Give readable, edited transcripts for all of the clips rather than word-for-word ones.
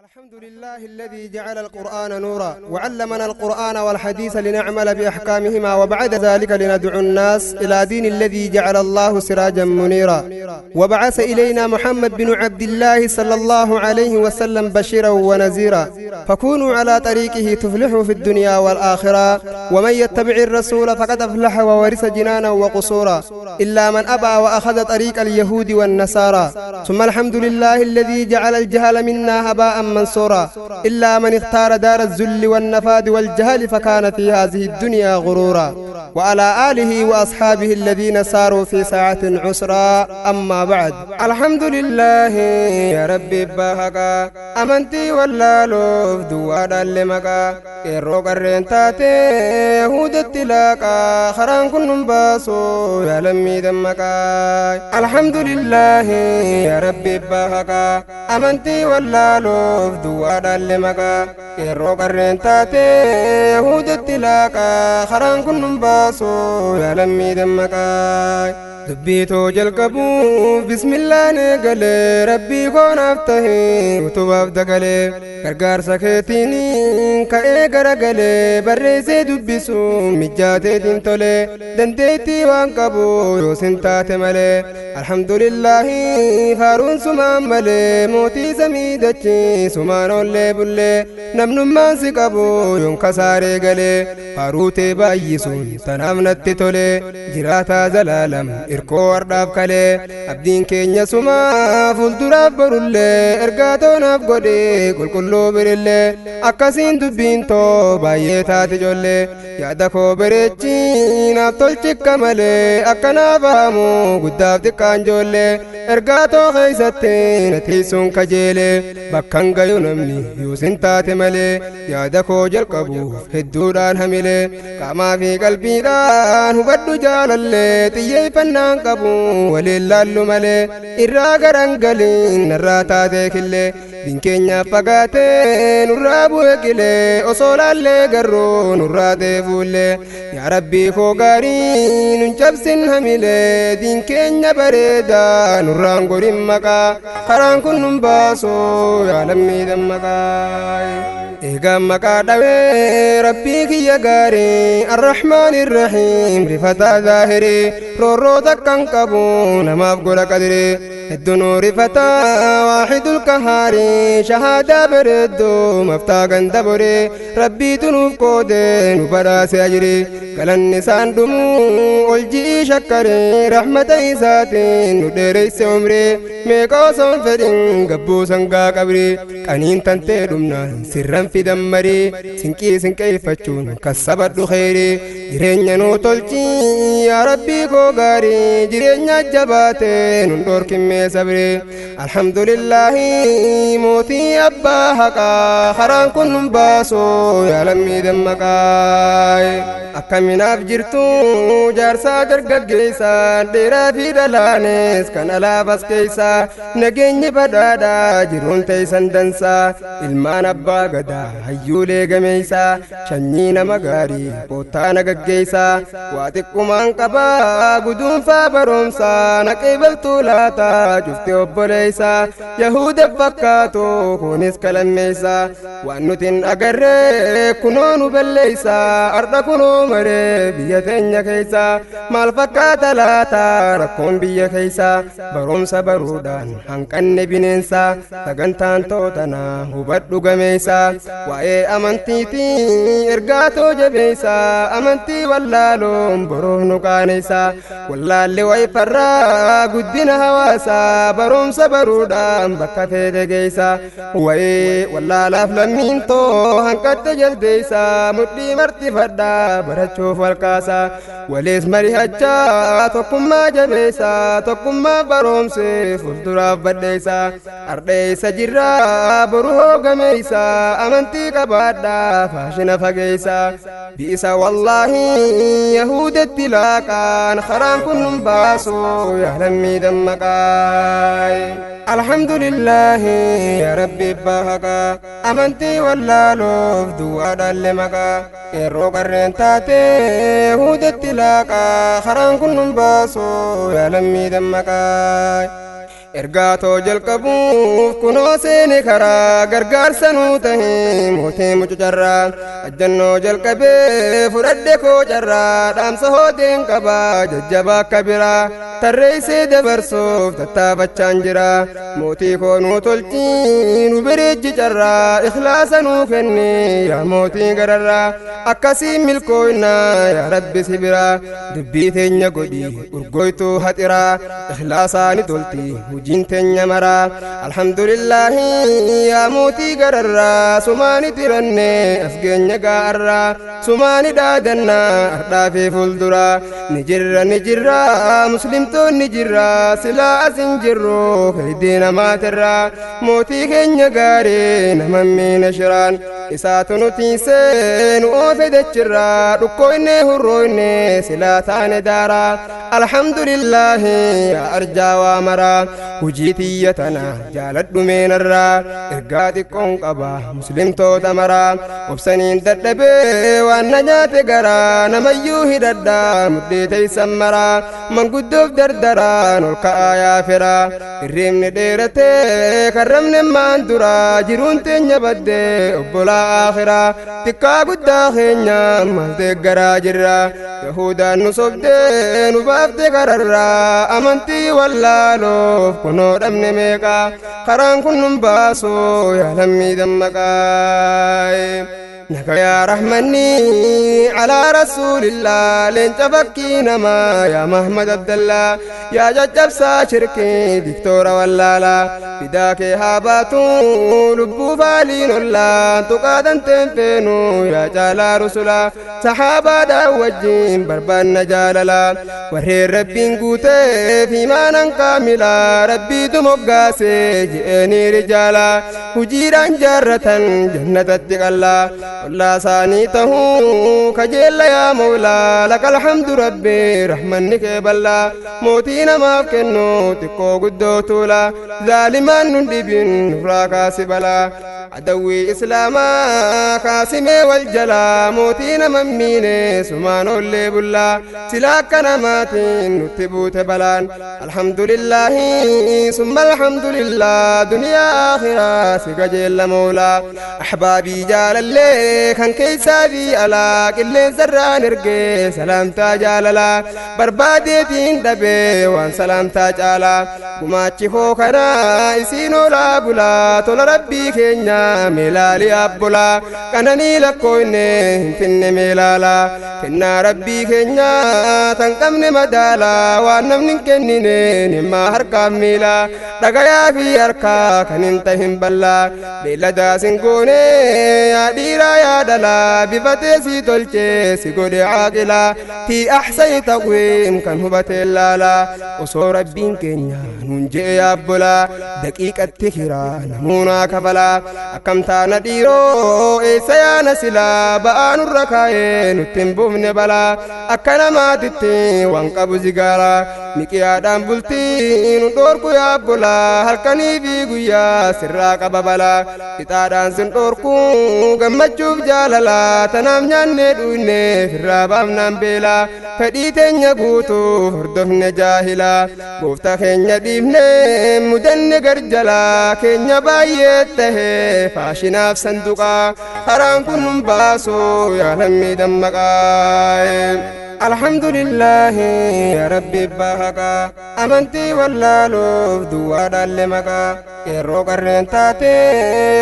الحمد لله الذي جعل القرآن نورا وعلمنا القرآن والحديث لنعمل بأحكامهما وبعد ذلك لندعو الناس إلى دين الذي جعل الله سراجا منيرا وبعث إلينا محمد بن عبد الله صلى الله عليه وسلم بشيرا ونذيرا فكونوا على طريقه تفلحوا في الدنيا والآخرة ومن يتبع الرسول فقد أفلح وورث جنانا وقصورا إلا من أبى وأخذ طريق اليهود والنصارى ثم الحمد لله الذي جعل الجهل منا هباء منصورا إلا من اختار دار الذل والنفاد والجهل فكان في هذه الدنيا غرورا وعلى آله وأصحابه الذين ساروا في ساعة عسرا أما بعد الحمد لله يا ربي باهكا أمنتي ولا لوف دوادا لمكا إرو قرين تاتي يهود التلاكا خران كنن باسو يا لمي دمكا الحمد لله يا ربي باهكا أمنتي ولا لوف دوادا لمكا إرو قرين تاتي يهود التلاكا خران كنن باسو يا لمي دمكا دبيتو جلقبو بسم الله نقلي ربي كون افتهي وتواب دقلي كرقار سكيتيني كأي قرقلي بريسي دبسو مجاتي تنتولي دنديتي وانقبو يوسنتات ملي الحمد لله فارون سمان ملي موتي سميدتي سمانو اللي بلي نمن مانسي قبو ينكساري قلي فاروتي بايسون تنامنت تولي جراتا زلالم إركو أرداب كله أبدين كينيا سما فولدراف برولة إرقاتو نافقودي كل برولة أكاسين دبين تو بايتا تجولة يادكو بريتشين أبتولشك كمالي أكنا فهمو قداف تكان جولة إرقاتو خيستين أتيسون كجيلة بكان غيو نمني يوسن تاتي مالي يادكو جلقبو هدودان هميلي كما في قلبي دان هبدو جالالي تيي فنان قبو وللالو مالي إراغ رنگلين نراتا ديكلي دين كينيا فقاتي نرابو يكلي أصولالي قرو نراتي فولي يا ربي خوغاري ننشبسن هميلي دين كينيا بريدا نرانقو رمكا خران كن نمباسو يا لمي دمكا إيقام مكا دوي ربي كي غاري الرحمن الرحيم رفتا ظاهري رو تكن قبو نماف قول قدري الدنو رفتا واحد الكهاري شهادة بردو مفتاقا دبري ربي تنوف قودي نبراس أجري قلن نسان دمو والجي شكري رحمة إيساتي ندريس عمري ميكو سنفرين قبو سنقا قبري قنين تنتي دمنا سرا في دمري سنكي فتشون كسبت خيري جرين نو تلتي يا ربي كو غاري جرين جباتي نندور كمي صبري الحمد لله موتي أبا حقا خران كن باسو يا لمي دمكاي أكمن أفجرتو جارسا درقق جيسا ديرا في دلانيس كان ألا بس كيسا نجيني بدادا جرون تيسان دنسا ilmaan abbaa gadaa hayyuulee gameeysaa shanyiina magaarii koottaana gaggeeysaa waa xiqqummaan qabaa guduunfaa baroomsaa naqee baltuu laataa cufte obboleeysaa yahuda fakkaatu kunis kalammeeysaa waan nutin agarree kunoo nu balleeysaa ardha kunoo maree biyya teenya keeysaa maal fakkaata laataa rakkoon biyya keeysaa baroomsa baruudhaan hanqanne bineensaa sagantaan tootanaa hubadhu gameeysaa waa'ee amantiiti ergaatoo jabeeysaa amantii wallaaloon boroof nu qaaneysaa wallaalli wayfarraa guddina hawaasaa baroomsa baruudhaan bakka feete geeysaa waa'ee wallaalaaf lammiintoo hanqatte jaldeeysaa mudhii martifadhaa barachuuf walkaasaa walees marihachaa tokkummaa jabeeysaa tokkummaa baroomsee fuulduraaf badheeysaa ardheeysa jirraa boruu gameeysa amantii qabaadha faashina fageeysa biisa wallaahi yahudetti laaqaan karaan kun nun baasu yaa lammii dammaqaay alhamdulillahi ya rabbi bahaqa amantii wallaaloof duwwaadhaan lemaqaa yeroo qarreen taate yahudetti laaqaa karaan kun nun baasu yaa lammii dammaqaay ergaatoo jalqabuuf kunoo seene karaa gargaarsa nuu tahee mootii mucucarraa ajjannoo jalqabee fudhadhe koo carraa dhaamsa hooteen qabaa jajjabaa akka biraa tarreessee dabarsuuf tattaafachaan jira mootii koo nuu tolchii nu bareechi carraa ikhlaasa nuu kenne yaa mootii gararraa akkasiin milkooynaa yaa rabbi si biraa dubbii teenya godhi urgoytuu haxiraa ikhlaasaani tolti hujiin teenya maraa alhamdulillahi yaa mootii gararraa sumaani tiranne as geenya gaarraa sumaani dhaadannaa ardhaafee fuulduraa ni jirra muslimtoonni jirra silaa asin jirru kaydii namaatirraa mootii keenya gaarii nama miina shiraan isaatu nutiisee nu oofe dachirraa dhukkooyne hurrooyne silaa taane daaraa alhamdulillahi yaa arjaa waa maraa hujii tiyya tana jaaladhu meenarraa ergaa xiqqoon qaba muslimtoota maraa obsaniin dadhabee waan na nyaate garaa namayyuu hidhadhaa mudhii teeysan maraa manguddoof dardaraan ol ka'aa yaa firaa irreemni dheeratee karramne maan duraa jiruun teenya baddee obbolaa akhiraa xiqqaa guddaa keenya maal deeggaraa jirra yahudaan nu sobdee nu baafte kararraa amantii wallaaloof kunoo dhabne meeqaa karaan kun nun baasoo yaa lammii dammaqaa نكيا رحمني على رسول الله لين تفكينا ما يا محمد عبد الله يا ججب ساشركي دكتور ولالا بداك هاباتو لبو فالين الله تقادا تنفينو يا جالا رسولا صحابة داوجين بربان نجاللا ورهي ربين قوتي في مانا كاملا ربي دمقاسي جئني رجالا وجيران جارة جنة التقلا والله سانيته كجيل يا مولا لك الحمد ربي رحمنك بلا موتينا ما كنو تكو قدو تولا ظالمان ندبين نفراكا سبلا عدوي إسلاما خاسمي والجلا موتينا مميني سمانو اللي بلا سلاكنا ماتين نتبوت بلان الحمد لله ثم الحمد لله دنيا آخرة سكجيل مولا أحبابي جال الليل kan keessaafii alaa qilleensarraan ergee salaamtaa jaalala barbaadeetiin dhabee waan salaamtaa caalaa gumaachi hoo kanaa isiin oolaa bulaa tola rabbii keenya meelaalii abbolaa qananii lakkooyne hin finne meelaalaa kennaa rabbii keenya tan qabne madaalaa waan namni hin kennine nimmaa harkaaf miilaa dhagayaa fi harkaa kan hin tahin ballaa beelladaas hin goone yaa dhiiraa يا دلا بفتي تلجي سيقولي عاقلا في أحسن تقويم كان هو بتلالا وصور ربين كينيا ننجي يا بولا دقيقة تكرا نمونا كفلا أكم تانا ديرو إيسا يا نسلا بآن الركاين نتنبوف نبلا أكنا ما تتين وانقبو زيقالا نكي آدم بلتين ندوركو يا بولا هلكني في قويا سراك ببلا إتادان سنطوركو قمجو جاللا تنام نياني دويني في الرابام نامبيلا فديتين يقوتو هردفن جاهلا قوفتا خين يديفني مدن قرجلا كين يبايته فاشنا في صندوقا حرام كنن باسو يا لمي دمقا الحمد لله يا ربي باهكا أمنتي واللالوف دوار اللمكا يرو قرين تاتي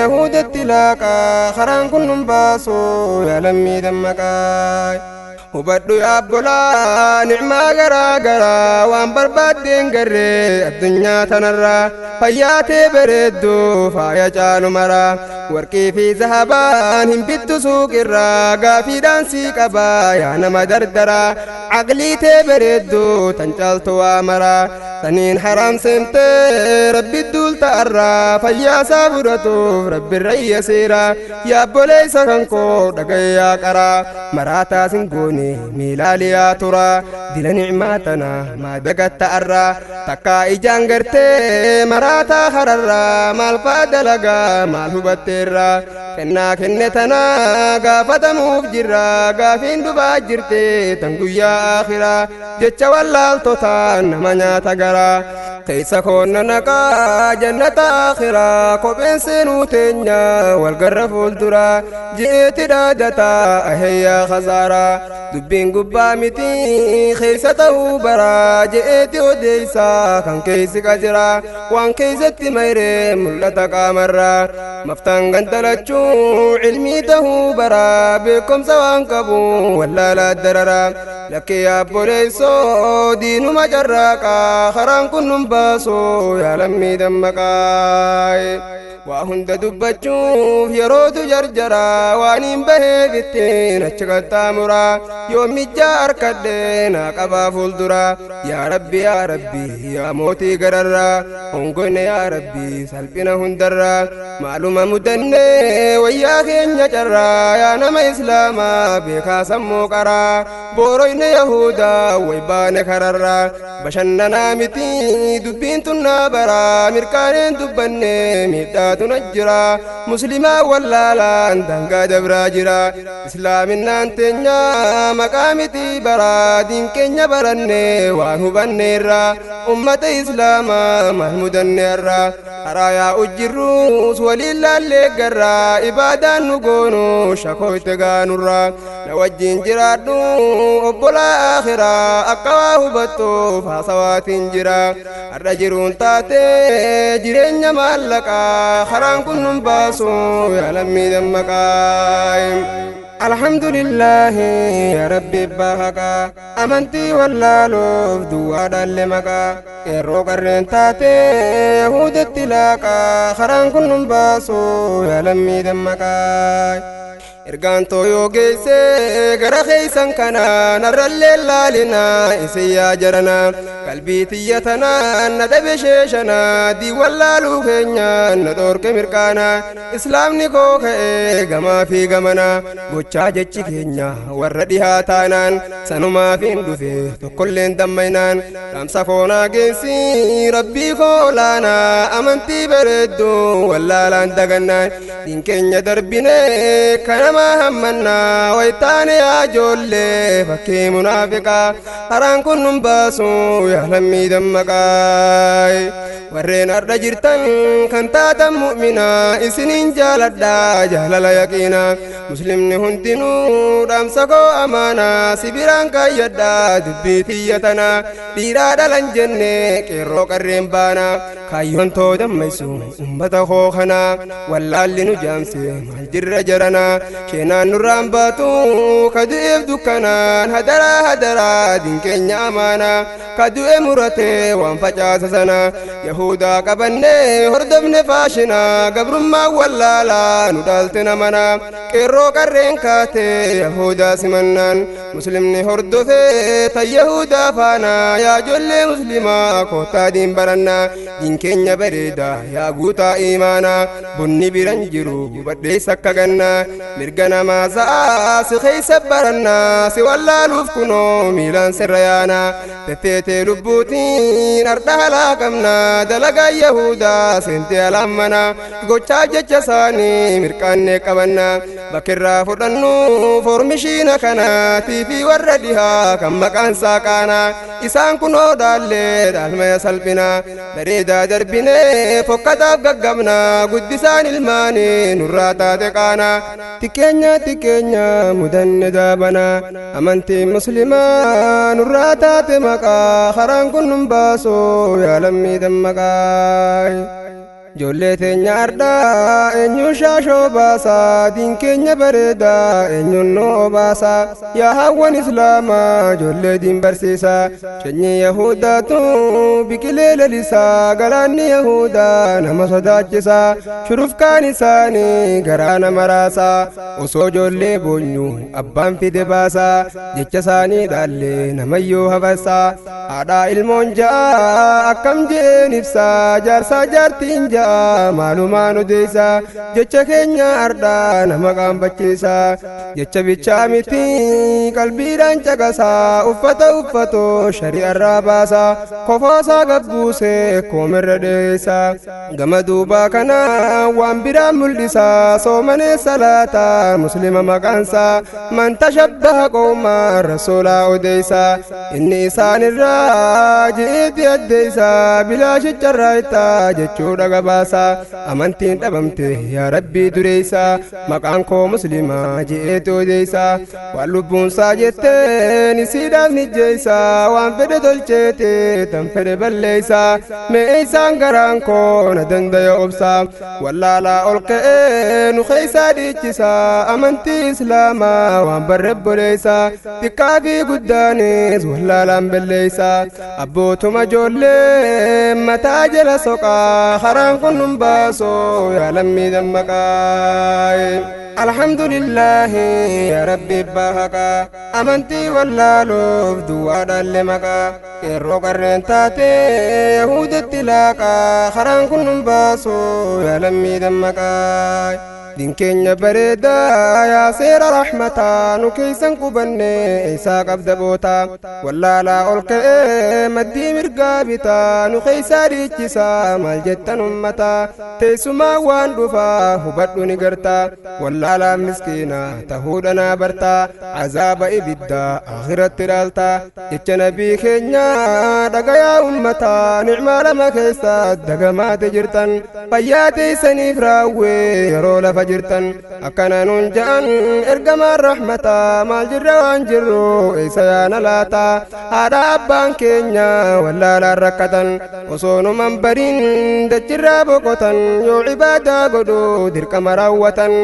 يهود التلاكا خران كنن باسو يا لمي دمكا hubadhu yaabbolaa nicmaa garaa garaa waan barbaadden garree addunyaa tanarraa fayyaatee bareeddu faaya caalu maraa warqii fi zahabaan hin bittu suuqirraa gaafiidhaan sii qabaa yaa nama dardaraa caqliitee bareeddu tan caaltu waa maraa saniin haraam seentee rabbi duulta arraa fayyaasaa fudhatuuf rabbirra iyyaseeraa yaabboleeysa kan koo dhagayyaa qaraa maraataas hin goone ميلالي يا ترى دل نعماتنا ما دقت أرى تكا إجان قرتي مراتا خررا مال فادلقا مال هبتيرا كنا كنتنا قافة مفجرا قافين دبا جرتي تنقو يا آخرا جتش واللال توتان نمانيا تقرا تيسا كون نقا جنة آخرة كوبين سينو تنيا والقرف الدرا جئت دادتا أهيا خزارا دبين قبامتي خيسة برا جئت وديسا كان كيسي كجرا وان كيست ميري ملتك مرا مفتان قنتلتشو علمي تهو برا بكم سوان كبو ولا لا دررا لك يا بوليسو دينو مجراكا خران كنن باسو يا لمي دمكاي وهند دبچوف يرود جرجرا وانين به بتين اچغتا مرا يوم جار كدنا قبا فولدرا يا ربي يا ربي يا موتي غررا انغن يا ربي سلبنا هندرا معلومه مدن ويا خين جرا يا نم اسلاما بك سمو قرا بوروين يهودا ويبان خررا بشننا متي دبين تنا برا مركان دبن ميدا تنجرا مسلما ولا لا دنگا دبرا جرا اسلامنا انتنيا مقامتي برا دين كنيا برني وانو بنيرا امه اسلاما محمود النيرا ارايا اجروس ولله لغرا عبادا نغونو شكويت غانورا لوجين جرادو وبلا اخرا اقواه بتو فاسوات جرا الرجرون تاتي جرين مالكا خران كنن باسو يا لمي دمكاي الحمد لله يا ربي باهكا امنتي ولا لوف دوا دلمكا يرو قرن تاتي يهود التلاكا خران كنن باسو يا لمي دمكاي إرجان تويو جيسي غرا خيسان كنا نرلل لنا إسيا جرنا قلبي تيتنا ندبششنا دي ولا لوخنيا ندور كمركانا إسلام نكوك غما في غمنا غوچا جچي كينيا ورديها تانان سنما فين دوفي تكلين دمينان رمسفونا جيسي ربي خولانا أمنتي بردو ولا لاندغنا دين كينيا دربيني كنا همنا ويتاني يا جولي فكي منافقا هران كنن باسو يا لمي دمكاي ورين الرجرتن كنتاتا مؤمنا اسنين جالدا جهل يقينا مسلم نهندنو رمسكو امانا سبيران كايدا دبيتيتنا ديرادا لنجنة كيرو قرين بانا كايون تو دميسو امبتا خوخنا واللالي نجامسي مالجر جرنا شينا نرام باتو كدوئف دكانان هدرا دين كينيا امانا كدوئ مرتي وانفجاس سنا يهودا قبني هردفن فاشنا قبرما ولالا ندالتنا منا كيرو قرين كاتي يهودا سمنان مسلمني هردفي تا يهودا فانا يا جولي مسلما كوتا دين برنا دين كينيا بريدا يا قوتا إيمانا بني برنجرو بدي سكاقنا مرقنا ما زاس خيس برنا سوالا لفكنو ميلان سريانا تتيتي لبوتين أردها لاكمنا دلقا يهودا سنتي الأمنا قوچا جچساني مرقاني قبنا بكرا فردنو فورمشينا كنا تيفي وردها كم مكان ساكانا إسان كنو دالي دالما سلبنا بريدا دربيني فكتاب ققبنا قدسان الماني نراتا تقانا تكينيا مدن دابنا أمنتي مسلما نراتا تمكا خران كنن باسو يا لمي دمكاي جولتي نياردا انيو شاشو باسا دين كينيا بريدا انيو نو باسا يا هوان اسلاما جولي دين برسيسا شني يهودا تو بكليل لسا غلاني يهودا نما صداچسا شرف كاني ساني غرانا مراسا وسو جولي بونيو ابان في دباسا جچساني دالي نميو هبسا ادا المونجا اكم جي نفسا جارسا جارتين جا ja'a maalumaan odeessa jecha keenya ardaa nama qaanfachiisa jecha bichaa miti qalbiidhaan caqasa uffatoo shari'arraa baasa kofoosaa gabbuuse koomirra dheessa gama duubaa kana waan biraan mul'isa soomanee salaata muslima maqaansa man tashabbaha qawmaan rasuulaa odeessa inni isaanirraa je'eeti addeessa bilaashicharraa itta jechuudha gabaasa amantiin dhabamte yaa rabbii dureessa maqaan koo muslima je'eeti odeessa waan lubbuunsaa jetteen isiidhaaf nijjeessa waan fedhe tolcheete tan fedhe balleessa mee isaan garaan koo na dandaya obsa wallaalaa ol ka'ee nu keeysaa dhiichisa amantii islaamaa waan barrebboleessa xiqqaa fi guddaanis wallaalaan belleessa abbootuma ijoollee mataa jala soqaa karaan kun nun baasoo yaa lammii dammaqaa alhamdulillahi ya rabbi bahaka amantii wallaaloof duwwaadhaan lemaqaa qeerroo qarreen taate yahuudatti laaqaa karaan kun nun baasoo yaa lammii dammaqaa din keenya bareedaa yaa seera rahmataa nu keeysan qubanne isaa qabda boota wallaalaa ol ka'ee maddii mirgaa bitaa nu keeysaa dhiichisaa maal jettan ummataa teessumaa waan dhufaa hubadhu ni gartaa wallaalaa miskiina tahuudhanaa bartaa azaaba ibiddaa akhiratti dhaaltaa jecha nabii keenya dhagayaa ummataa nicmaa lama keessaa dagamaate jirtan fayyaa teessaniif raawwee yeroo lafa jirtan akkana nun ja'an ergamaan rahmataa maal jirra waan jirru eessa yaana laata haadha abbaan keenya wallaalaan rakkatan osoo numan bariin dachirraa boqotan yoo ibaadaa godhu dirqama raawwatan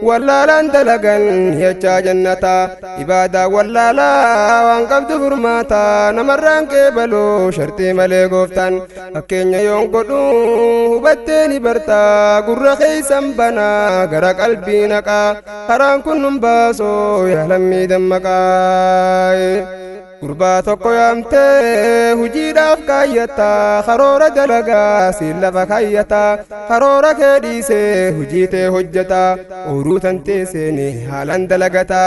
wallaalaan dalagan yachaa jannata ibaadaa wallaalaa waan qabdu furmaata namarraan qeebaluu shartii malee gooftan fakkeenya yoon godhu hubattee ni bartaa gurra keeysan banaa gara qalbii naqaa karaan kun nun baasoo yaa lammii dammaqaa gurbaa tokko yaamtee hujiidhaaf kaayyata karoora dalagaa siin lafa kaayyata karoora kee dhiisee hujii tee hojjeta ooruu tantee seene haalan dalagata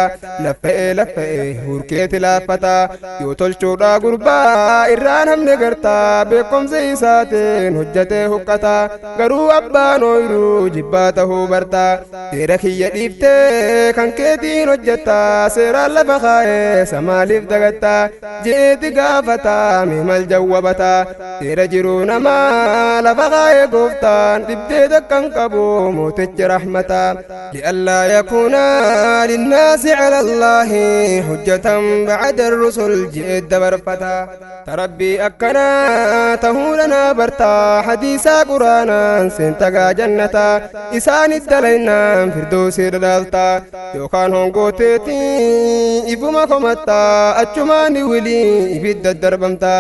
laffa'ee hurkeeti laaffata yoo tolchuudhaa gurbaa irraan hamne gartaa beekomsa isaateen hojjetee huqqata garuu abbaan ooyiruu jibbaa tahuu barta seera kiyya dhiiftee kan keetiin hojjetta seeraan lafa kaa'ee samaaliif dagatta jeeti gaafata mimal jawwabata seera jiruu namaa lafa kaa'ee gooftaan dhibdee takkan qabu mootichi rahmata li'allaa yakuuna linnaasi cala allaahi hujjatan bacda rusul jeet dabarfata tarabbii akkana tahuudhanaa barta hadiisaa quraanaan seentagaa jannata isaanit dalaynaan firdoosii dhadhaalta yookaan hongooteeti ifuma komatta achumaan wilii ibidda darbamta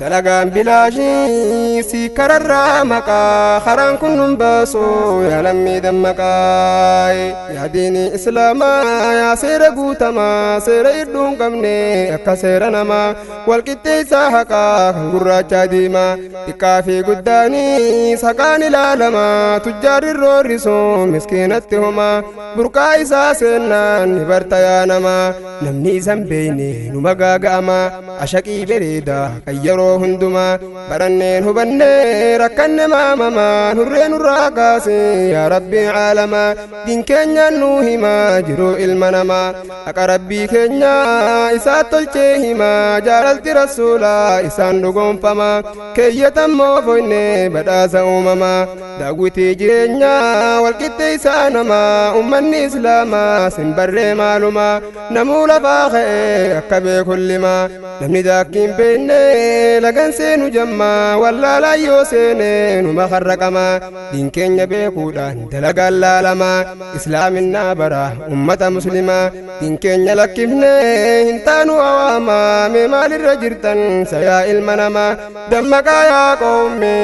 dalagaan bilaashii si kararraa maqaa karaan kun nun baasoo yaa lammii dammaqaa yaa diinii islaamaa yaa seera guutamaa seera idduu hin qabne akka seera namaa walqixxeessaa haqaa kan gurraachaa diimaa xiqqaa fi guddaanis haqaan ilaalamaa tujjaarri roorrisuu miskiinatti homaa burqaa isaa seennaan ni barta yaa namaa namni isan beeyne numa gaaga'ama ashaqii bareedaa kan yeroo hundumaa baranneen hubannee rakkanne maamamaa nurree nurraa kaase yaa rabbii caalamaa din keenyaan nuu himaa jiruu ilma namaa haqa rabbii keenya isaa tolchee himaa jaalalti rasuulaa isaan dhugoonfamaa keeyyatan moofoyne badhaasa uumamaa daawwitii jireenyaa walqixxe isaa namaa ummanni islaamaa sin barree maalumaa namuu lafaa ka'ee akka beekullimaa namni daakkiin beenne lagan seenu jammaa wallaalaa yoo seene numa harraqamaa diin keenya beekuudhaan dalagaan laalamaa islaaminaa bara ummata muslimaa diin keenya lakkifne hin taanu awaamaa mee maalirra jirtan sayaa ilma namaa dammaqaa yaa qawmi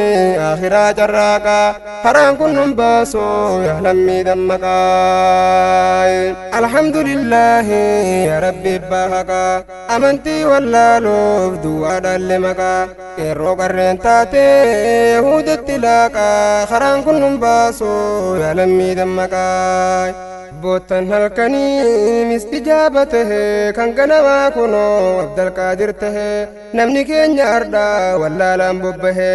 akhiraa carraaqaa karaan kun nun baasoo yaa lammii dammaqaa alhamdulillaahi yaa rabbi bahaqaa amantii amantii wallaaluuf duwwaadhaan limaqaa qeerroo qarreen taate yahuudatti laaqaa karaan kun nun baasu yaalammii dammaqaa bootan halkanii mistijaaba tahe kan ganamaa kunoo abdal qaadir tahe namni keenya ardaa wallaalaan bobbahe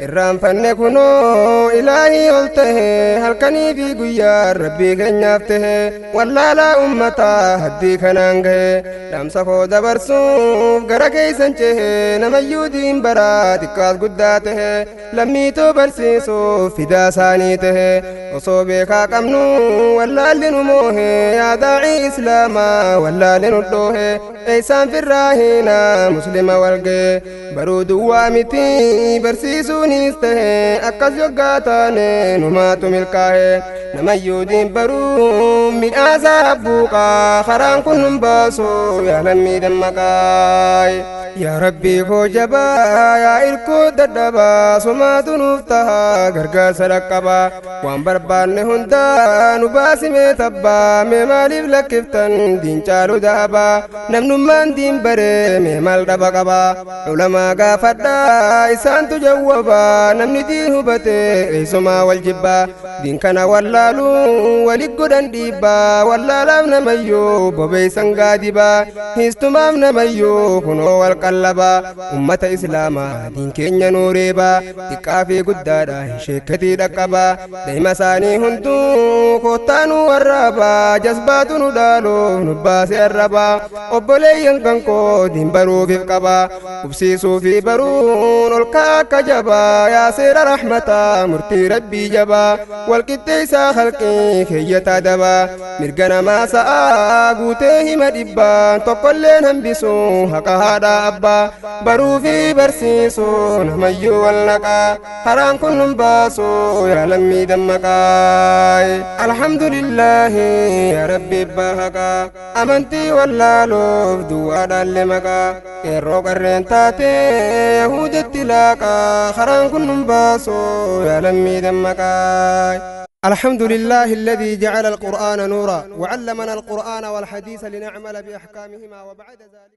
irraanfanne kunoo ilaahii ol tahe halkanii fi guyyaa rabbii keenyaaf tahe wallaalaa ummataa haddii kanaan gahe dhamsa koo dabarsuuf gara keeysan cehe namayyuu diin baraa xiqqaas guddaa tahe lammiitoo barsiisuuf fidaa isaanii tahe osoo beekaa qabnu wallaalli nu moohe yaa daa'ii islaamaa wallaalli nu dhoohe eeysaan firraahina muslima walgee baruu duwwaa miti barsiisuunis tahe akkas yoggaa taane numaatu milkaahe namayyuu diin baruu midhaasaa abbuuqaa karaan kun nun baasu yaa lammii dammaqaa yaa rabbii koo jabaa yaa irkoo dadhabaa somaatu nuuf taha gargaarsa dhaqqabaa waan barbaanne hundaa nu baasimee tabbaa mee maaliif lakkiftan diin caalu daabaa namnummaan diin baree mee maal dhaba qabaa ulamaa gaafadhaa isaantu jawwabaa namni diin hubate eeysumaa wal jibbaa diin kana wallaalu walit godhan dhiibbaa wallaalaaf namayyuu bobeeysan gaadibaa hiistumaaf namayyuu kunoo wal qallabaa ummata islaamaa diin keenya nuureebaa xiqqaa fi guddaadha sheekkatii dhaqqabaa daa'ima isaanii hunduu koottaanuu warraabaa jasbaatu nu dhaaluuf nu baase arrabaa obboleeyyan kan koo diin baruufiif qabaa ubsiisuu fi baruun ol kaa akka jabaa yaa seera rahmataa murtii rabbii jabaa walqixxeeysaa halqii keeyyataa dabaa mirga namaa sa'aa guutee hima dhibbaa tokkolleen hambisuu haqa haadhaa abbaa baruu fi barsiisuu namayyuu wal naqaa karaan kun nun baasu yaa lammii dammaqaa alhamdulillaahi yaa rabbi abbaa haqaa amantii wallaaluuf duwwaadhaan limaqaa qeerroo qarreen taate yahuudatti laaqaa karaan kun nun baasu yaa lammii dammaqaa الحمد لله الذي جعل القرآن نورا وعلمنا القرآن والحديث لنعمل بأحكامهما وبعد ذلك